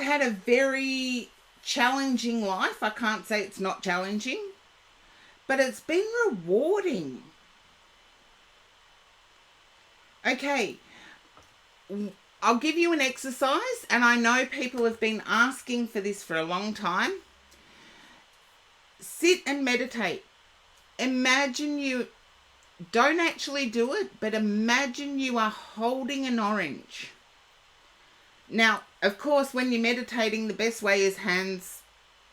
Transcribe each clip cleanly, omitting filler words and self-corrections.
I've had a very challenging life. I can't say it's not challenging, but it's been rewarding. Okay, I'll give you an exercise, and I know people have been asking for this for a long time. Sit and meditate. Imagine you don't actually do it, but imagine you are holding an orange. Now, of course, when you're meditating, the best way is hands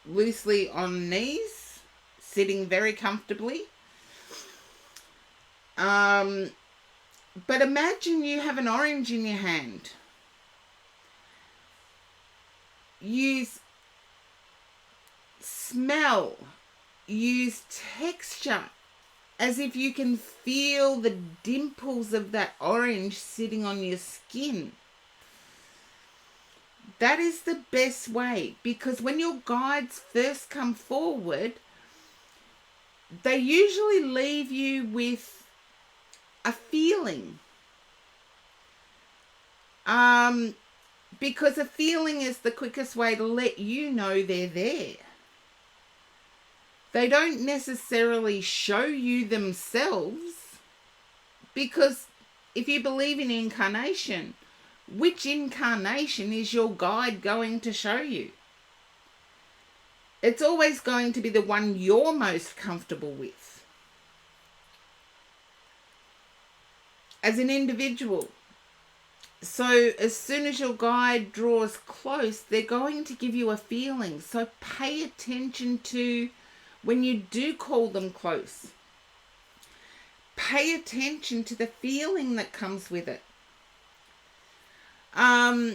loosely on knees, sitting very comfortably. But imagine you have an orange in your hand. Use smell, use texture, as if you can feel the dimples of that orange sitting on your skin. That is the best way, because when your guides first come forward, they usually leave you with a feeling. Because a feeling is the quickest way to let you know they're there. They don't necessarily show you themselves, because if you believe in incarnation, which incarnation is your guide going to show you? It's always going to be the one you're most comfortable with. As an individual. So as soon as your guide draws close, they're going to give you a feeling. So pay attention to when you do call them close. Pay attention to the feeling that comes with it. I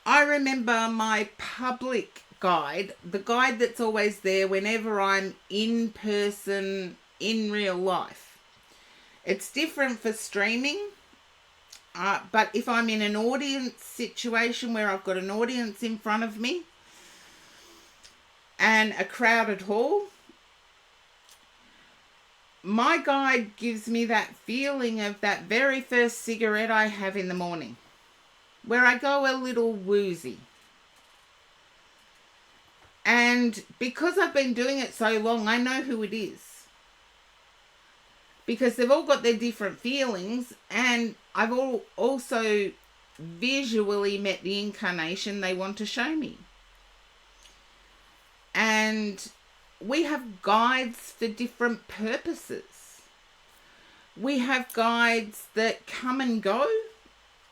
remember my public guide, the guide that's always there whenever I'm in person in real life. It's different for streaming, but if I'm in an audience situation where I've got an audience in front of me and a crowded hall, my guide gives me that feeling of that very first cigarette I have in the morning, where I go a little woozy. And because I've been doing it so long, I know who it is. Because they've all got their different feelings, and I've also visually met the incarnation they want to show me. And we have guides for different purposes. We have guides that come and go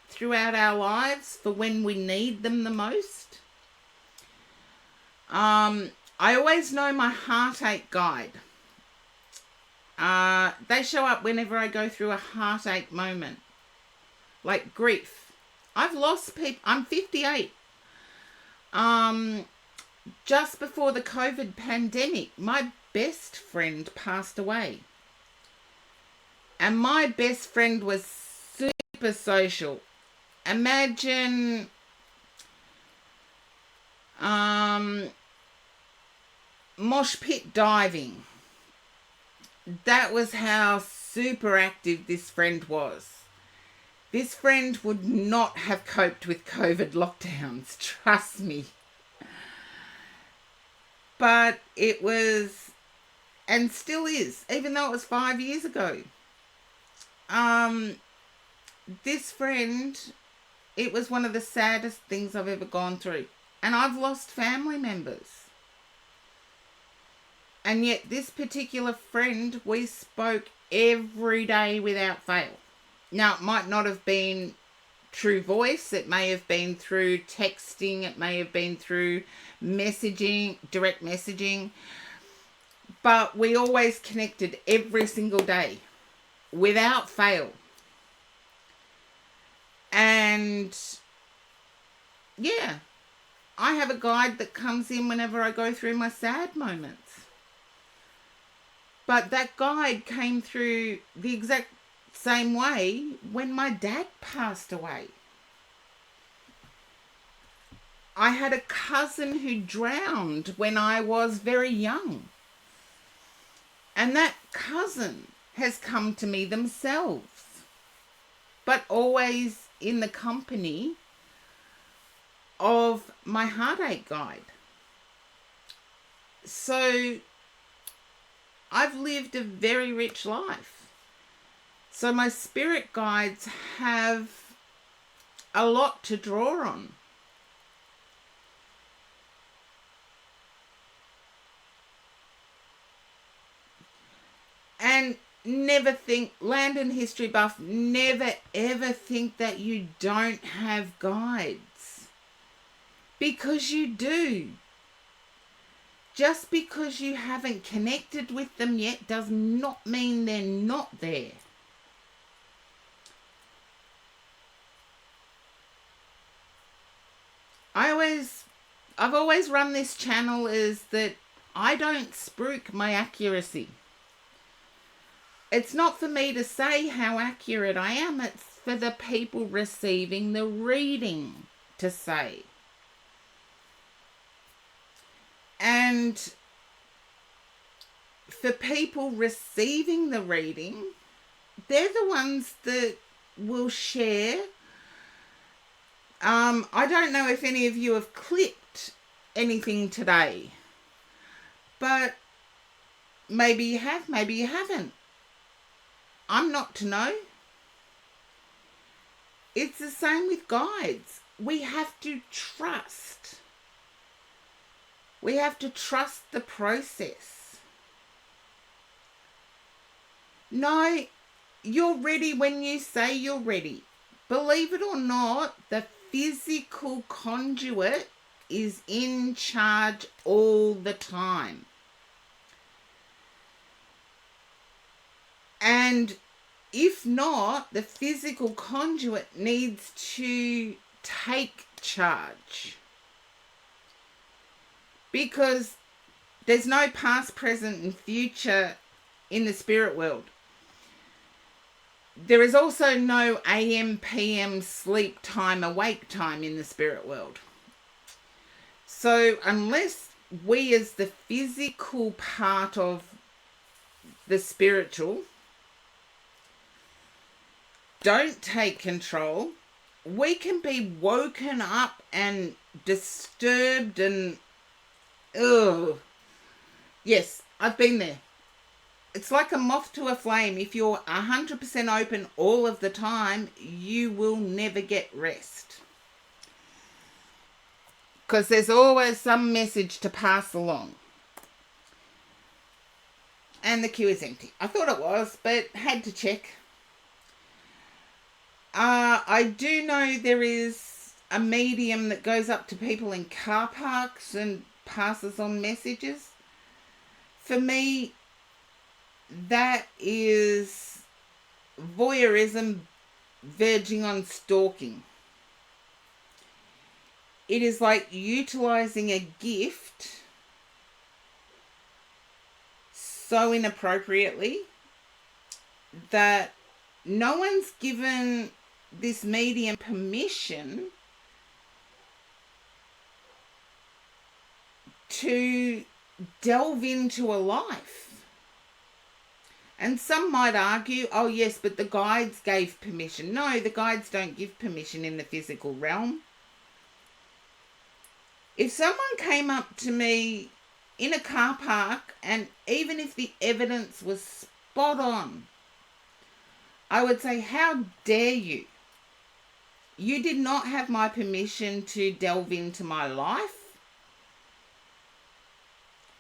throughout our lives for when we need them the most. I always know my heartache guide. They show up whenever I go through a heartache moment, like grief. I've lost people. I'm 58. Just before the COVID pandemic, my best friend passed away. And my best friend was super social. Imagine mosh pit diving. That was how super active this friend was. This friend would not have coped with COVID lockdowns, trust me. But it was, and still is, even though it was 5 years ago. This friend, it was one of the saddest things I've ever gone through. And I've lost family members. And yet this particular friend, we spoke every day without fail. Now, it might not have been through voice. It may have been through texting. It may have been through messaging, direct messaging. But we always connected every single day without fail. And yeah, I have a guide that comes in whenever I go through my sad moments. But that guide came through the exact same way when my dad passed away. I had a cousin who drowned when I was very young. And that cousin has come to me themselves, but always in the company of my heartache guide. So I've lived a very rich life. So my spirit guides have a lot to draw on. And never think, land and history buff, never ever think that you don't have guides. Because you do. Just because you haven't connected with them yet does not mean they're not there. I've always run this channel is that I don't spruik my accuracy. It's not for me to say how accurate I am. It's for the people receiving the reading to say. And for people receiving the reading, they're the ones that will share. I don't know if any of you have clipped anything today, but maybe you have, maybe you haven't. I'm not to know. It's the same with guides. We have to trust. We have to trust the process. No, you're ready when you say you're ready. Believe it or not, the physical conduit is in charge all the time. And if not, the physical conduit needs to take charge. Because there's no past, present, and future in the spirit world. There is also no AM, PM, sleep time, awake time in the spirit world. So unless we as the physical part of the spiritual don't take control, we can be woken up and disturbed and yes, I've been there. It's like a moth to a flame. If you're 100% open all of the time, you will never get rest. Because there's always some message to pass along. And the queue is empty. I thought it was, but had to check. I do know there is a medium that goes up to people in car parks and passes on messages. For me, that is voyeurism verging on stalking. It is like utilizing a gift so inappropriately that no one's given this medium permission to delve into a life. And some might argue, oh yes, but the guides gave permission. No, the guides don't give permission in the physical realm. If someone came up to me in a car park, and even if the evidence was spot on, I would say, how dare you? You did not have my permission to delve into my life.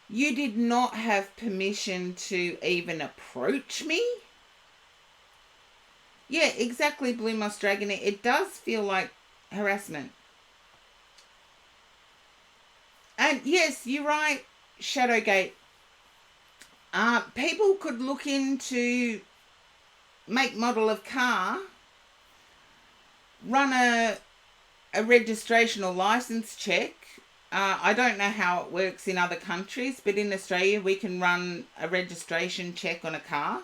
You did not have permission to even approach me. Yeah, exactly, Blue Moss Dragon. It does feel like harassment. And yes, you're right, Shadowgate. People could look into make, model of car, run a registration or license check. I don't know how it works in other countries, but in Australia we can run a registration check on a car.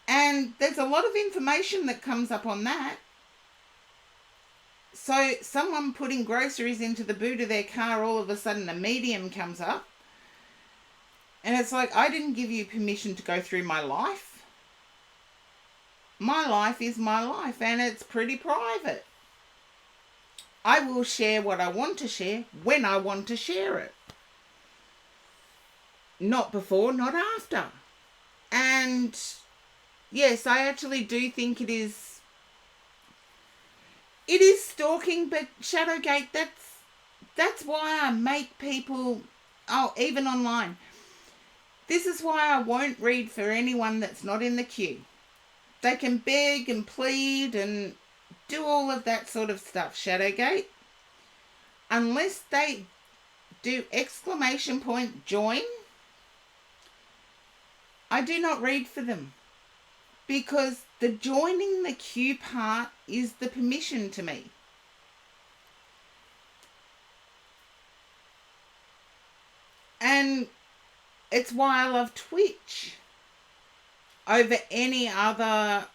And there's a lot of information that comes up on that. So someone putting groceries into the boot of their car, all of a sudden a medium comes up. And it's like, I didn't give you permission to go through my life. My life is my life, and it's pretty private. I will share what I want to share when I want to share it. Not before, not after. And yes, I actually do think it is stalking, but Shadowgate, that's why I make people, even online. This is why I won't read for anyone that's not in the queue. They can beg and plead and do all of that sort of stuff, Shadowgate. Unless they do ! Join, I do not read for them. Because the joining the queue part is the permission to me. And it's why I love Twitch over any other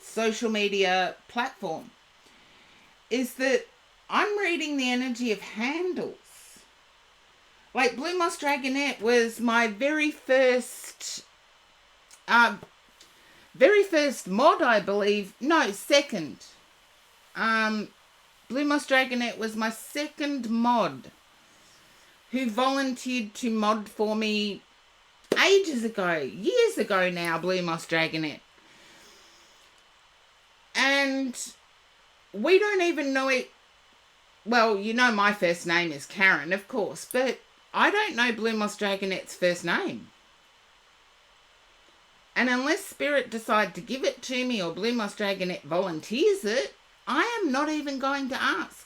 social media platform, is that I'm reading the energy of handles. Like Blue Moss Dragonette was my very first mod, I believe. No, second. Blue Moss Dragonette was my second mod who volunteered to mod for me ages ago, years ago now, Blue Moss Dragonette. And we don't even know it. Well, you know my first name is Karen, of course, but I don't know Blue Moss Dragonette's first name. And unless Spirit decide to give it to me or Blue Moss Dragonette volunteers it, I am not even going to ask.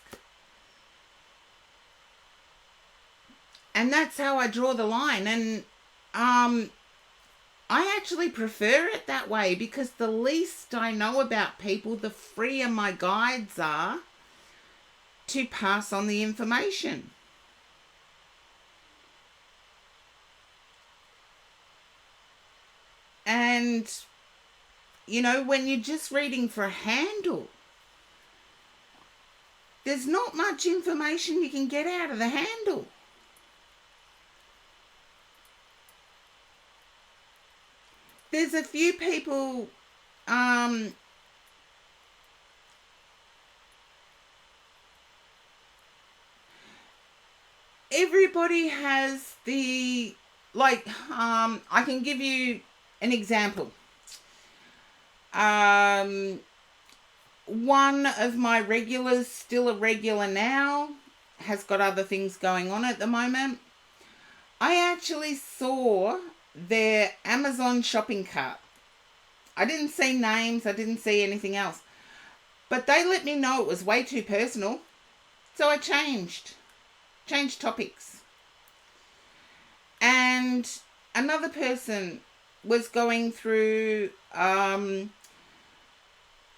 And that's how I draw the line. And I actually prefer it that way, because the least I know about people, the freer my guides are to pass on the information. And, you know, when you're just reading for a handle, there's not much information you can get out of the handle. There's a few people, everybody has the, like, I can give you an example. One of my regulars, still a regular now, has got other things going on at the moment. I actually saw their Amazon shopping cart. I didn't see names, I didn't see anything else. But they let me know it was way too personal. So I changed topics. And another person was going through some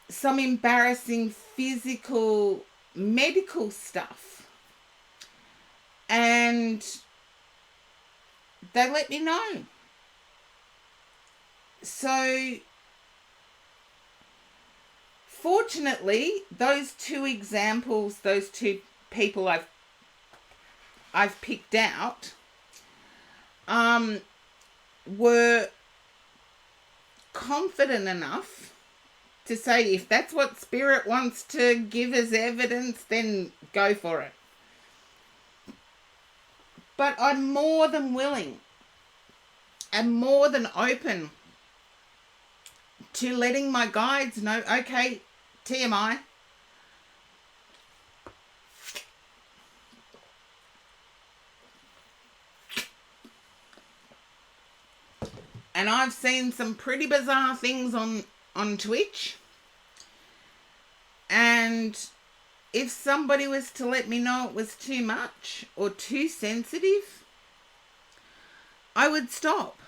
embarrassing physical, medical stuff. And they let me know. So, fortunately, those two examples, those two people I've picked out, were confident enough to say, if that's what Spirit wants to give as evidence, then go for it. But I'm more than willing and more than open to letting my guides know, okay, TMI. And I've seen some pretty bizarre things on Twitch. And if somebody was to let me know it was too much or too sensitive, I would stop.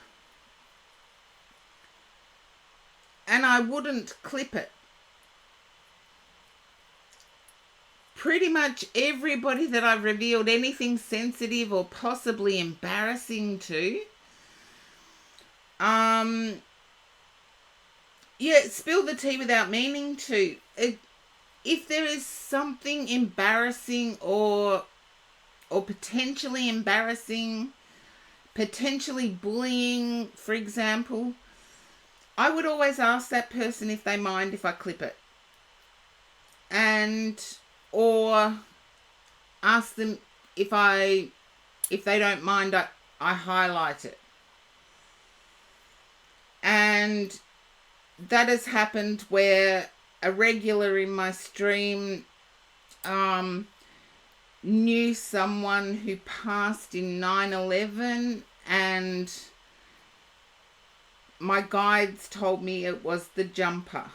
And I wouldn't clip it. Pretty much everybody that I've revealed anything sensitive or possibly embarrassing to, spill the tea without meaning to. If there is something embarrassing or potentially embarrassing, potentially bullying, for example, I would always ask that person if they mind if I clip it. And or ask them if they don't mind, I highlight it. And that has happened where a regular in my stream knew someone who passed in 9/11, and my guides told me it was the jumper,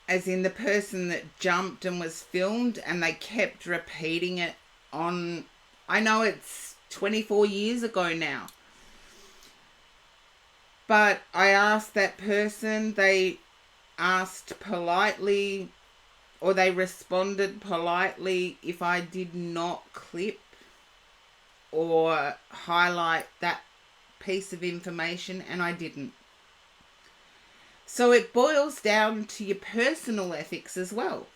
as in the person that jumped and was filmed, and they kept repeating it on, I know it's 24 years ago now, but I asked that person, they asked politely, or they responded politely, if I did not clip or highlight that piece of information, and I didn't. So it boils down to your personal ethics as well.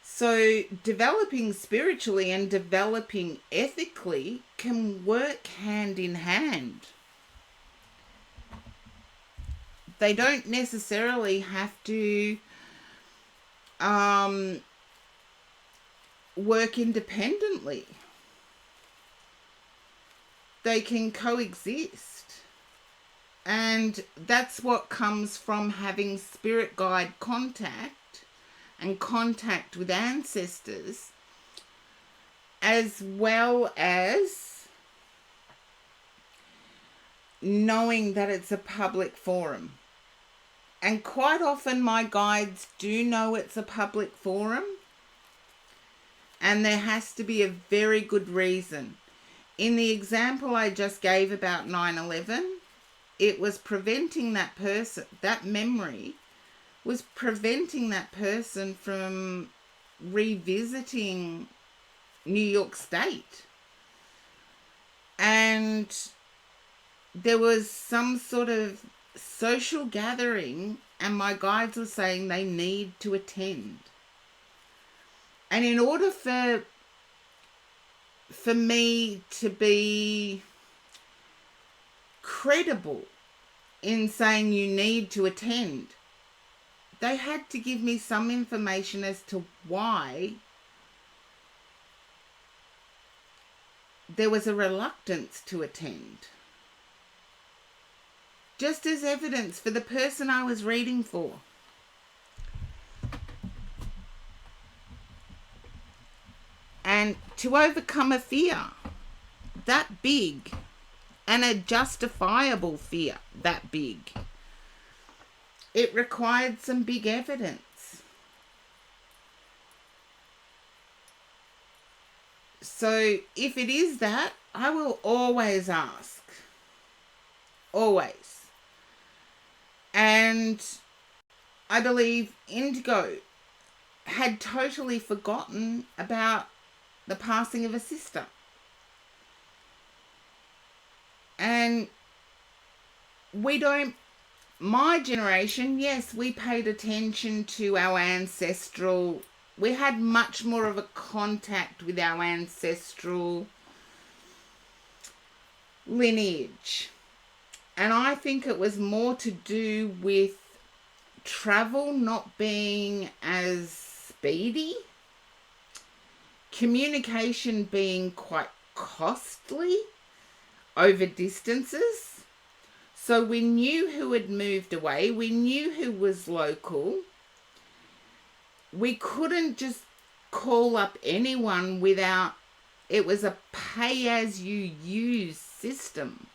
So developing spiritually and developing ethically can work hand in hand. They don't necessarily have to work independently. They can coexist. And that's what comes from having spirit guide contact and contact with ancestors, as well as knowing that it's a public forum. And quite often my guides do know it's a public forum, and there has to be a very good reason. In the example I just gave about 9/11, it was preventing that person, that memory was preventing that person from revisiting New York State. And there was some sort of social gathering, and my guides were saying they need to attend. And in order for me to be credible in saying you need to attend, they had to give me some information as to why there was a reluctance to attend. Just as evidence for the person I was reading for. And to overcome a fear that big, and a justifiable fear that big, it required some big evidence. So if it is that, I will always ask. Always. And I believe Indigo had totally forgotten about the passing of a sister. And my generation, yes, we paid attention to our ancestral, we had much more of a contact with our ancestral lineage. And I think it was more to do with travel not being as speedy, communication being quite costly over distances. So we knew who had moved away. We knew who was local. We couldn't just call up anyone without, it was a pay-as-you-use system.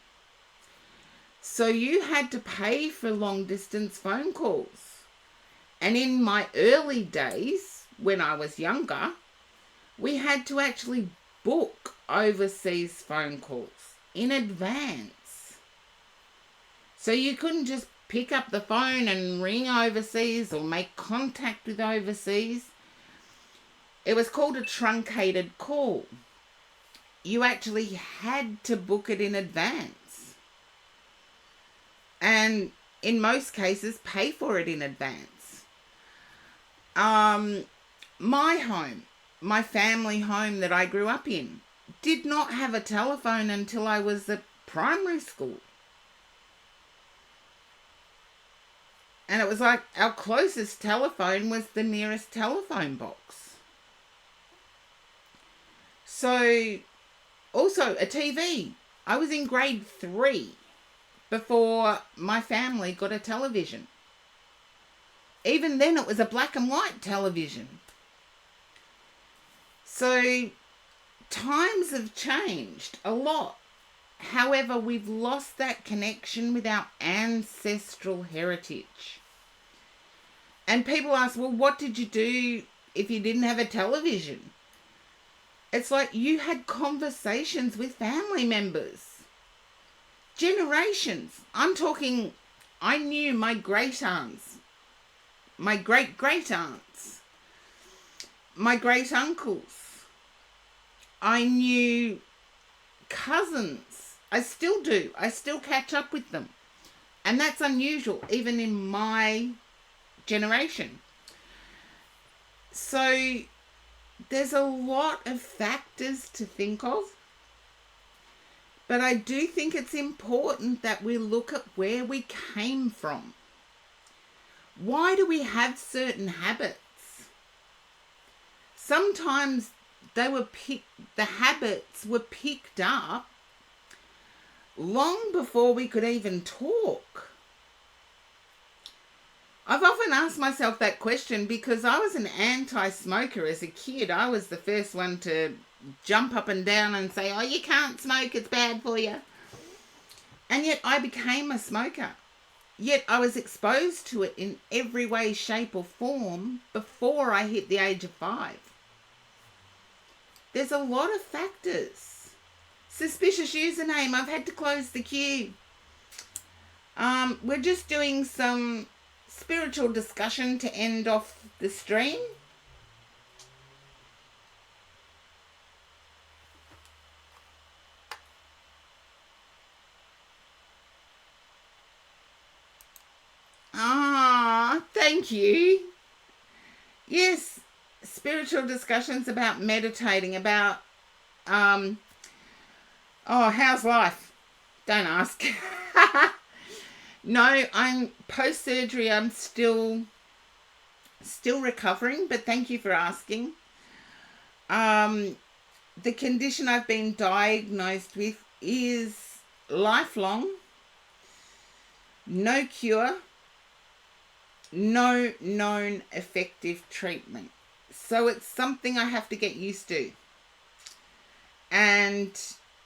So you had to pay for long-distance phone calls. And in my early days, when I was younger, we had to actually book overseas phone calls in advance. So you couldn't just pick up the phone and ring overseas or make contact with overseas. It was called a truncated call. You actually had to book it in advance. And in most cases, pay for it in advance. My home, my family home that I grew up in, did not have a telephone until I was at primary school. And it was like our closest telephone was the nearest telephone box. So, also a TV. I was in grade 3 before my family got a television. Even then, it was a black and white television. So, times have changed a lot. However, we've lost that connection with our ancestral heritage. And people ask, well, what did you do if you didn't have a television? It's like you had conversations with family members. Generations. I'm talking, I knew my great aunts, my great great aunts, my great uncles. I knew cousins. I still do. I still catch up with them. And that's unusual, even in my generation. So there's a lot of factors to think of. But I do think it's important that we look at where we came from. Why do we have certain habits? Sometimes the habits were picked up long before we could even talk. I've often asked myself that question because I was an anti-smoker as a kid. I was the first one to jump up and down and say, oh, you can't smoke, it's bad for you. And yet I became a smoker. Yet I was exposed to it in every way, shape or form before I hit the age of 5. There's a lot of factors. Suspicious username, I've had to close the queue. We're just doing some spiritual discussion to end off the stream. Thank you. Yes, spiritual discussions about meditating, about how's life? Don't ask. No, I'm post-surgery. I'm still recovering, but thank you for asking. The condition I've been diagnosed with is lifelong, no cure, no known effective treatment. So it's something I have to get used to. And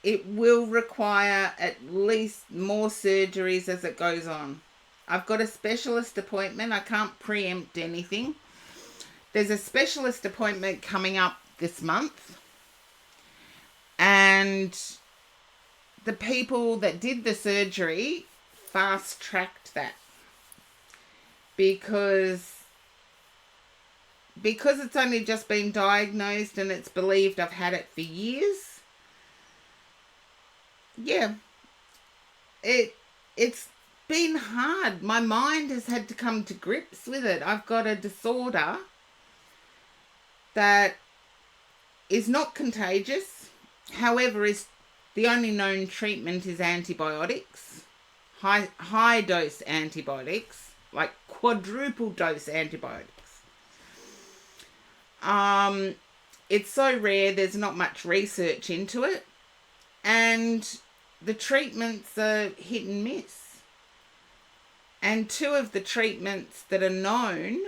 it will require at least more surgeries as it goes on. I've got a specialist appointment. I can't preempt anything. There's a specialist appointment coming up this month. And the people that did the surgery fast-tracked that. Because it's only just been diagnosed and it's believed I've had it for years. Yeah, it's been hard. My mind has had to come to grips with it. I've got a disorder that is not contagious. However, is the only known treatment is antibiotics, high dose antibiotics, like quadruple dose antibiotics. It's so rare, there's not much research into it, and the treatments are hit and miss. And 2 of the treatments that are known,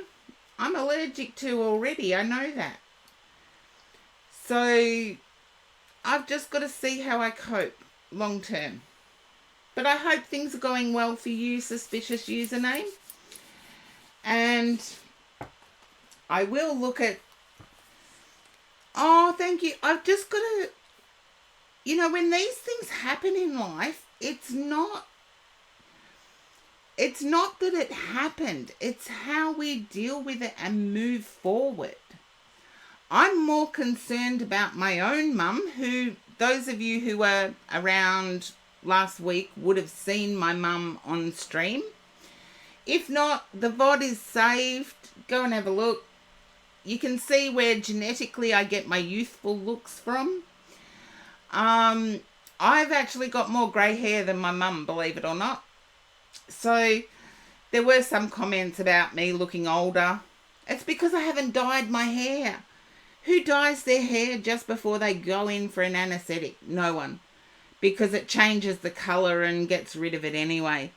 I'm allergic to already. I know that. So I've just got to see how I cope long term. But I hope things are going well for you, suspicious username. And I will look at... Oh, thank you. I've just got to... You know, when these things happen in life, it's not that it happened. It's how we deal with it and move forward. I'm more concerned about my own mum, who, those of you who were around last week would have seen my mum on stream. If not, the VOD is saved. Go and have a look. You can see where genetically I get my youthful looks from. I've actually got more grey hair than my mum, believe it or not. So There were some comments about me looking older. It's because I haven't dyed my hair. Who dyes their hair just before they go in for an anesthetic? No one. Because it changes the colour and gets rid of it anyway.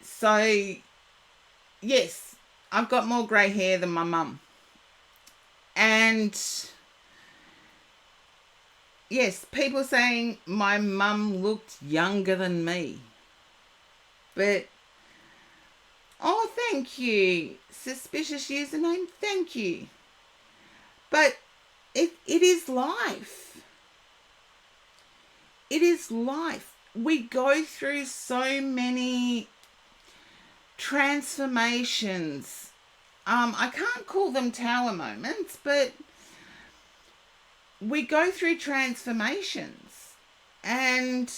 So, yes, I've got more grey hair than my mum. And, yes, people saying my mum looked younger than me. But, oh, thank you. Suspicious username, thank you. But it is life. It is life. We go through so many transformations. I can't call them tower moments, but we go through transformations, and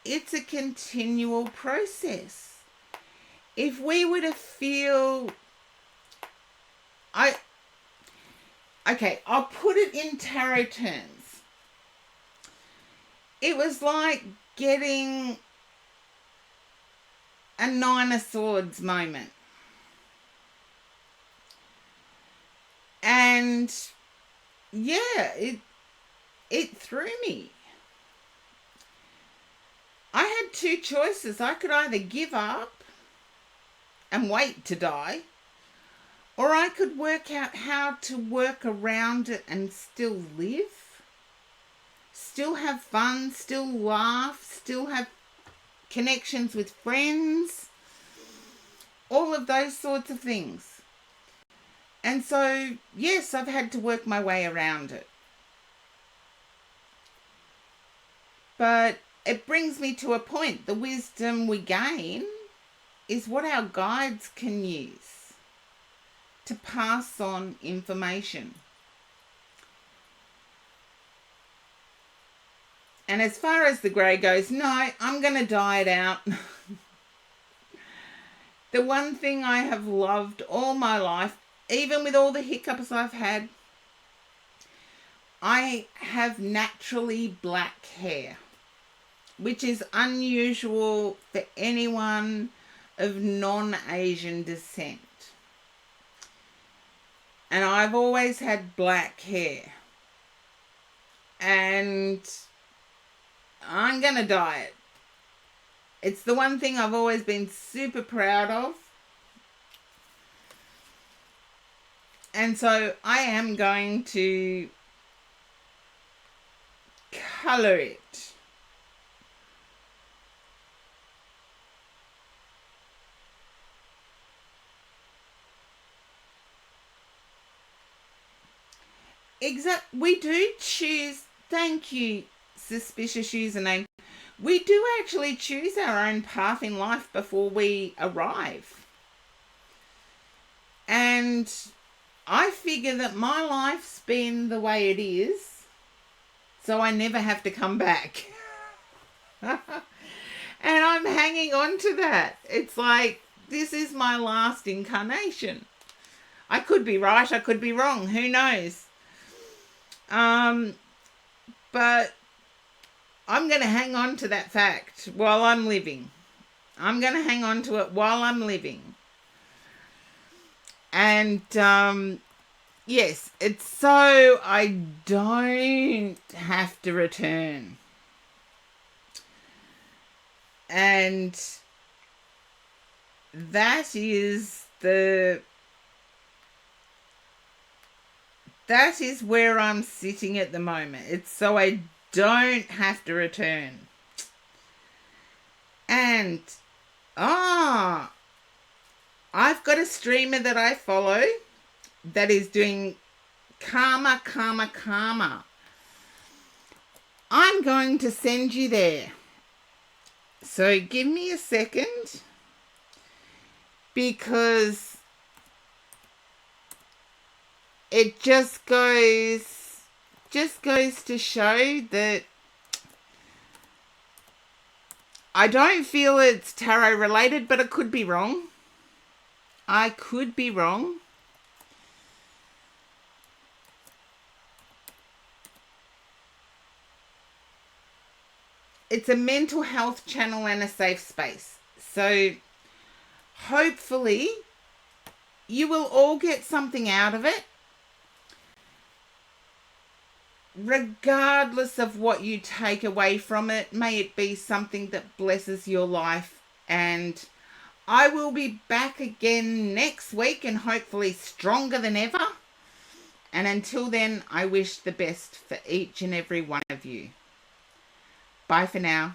it's a continual process. If we were to feel, I'll put it in tarot terms. It was like getting a Nine of Swords moment. And yeah, it threw me. I had two choices. I could either give up and wait to die, or I could work out how to work around it and still live, still have fun, still laugh, still have connections with friends, all of those sorts of things. And so, yes, I've had to work my way around it. But it brings me to a point. The wisdom we gain is what our guides can use to pass on information. And as far as the grey goes, no, I'm going to dye it out. The one thing I have loved all my life, even with all the hiccups I've had, I have naturally black hair, which is unusual for anyone of non-Asian descent. And I've always had black hair. And I'm going to dye it. It's the one thing I've always been super proud of. And so I am going to colour it. We do choose, thank you, suspicious username. We do actually choose our own path in life before we arrive. And I figure that my life's been the way it is, so I never have to come back. And I'm hanging on to that. It's like, this is my last incarnation. I could be right, I could be wrong, who knows? But I'm going to hang on to that fact while I'm living. I'm going to hang on to it while I'm living. And, yes, it's so I don't have to return. And that is where I'm sitting at the moment. It's so I don't have to return. And I've got a streamer that I follow that is doing karma. I'm going to send you there. So give me a second, because it just goes to show that I don't feel it's tarot related, but it could be wrong. I could be wrong. It's a mental health channel and a safe space. So Hopefully, you will all get something out of it. Regardless of what you take away from it, may it be something that blesses your life. And I will be back again next week and hopefully stronger than ever. And until then, I wish the best for each and every one of you. Bye for now.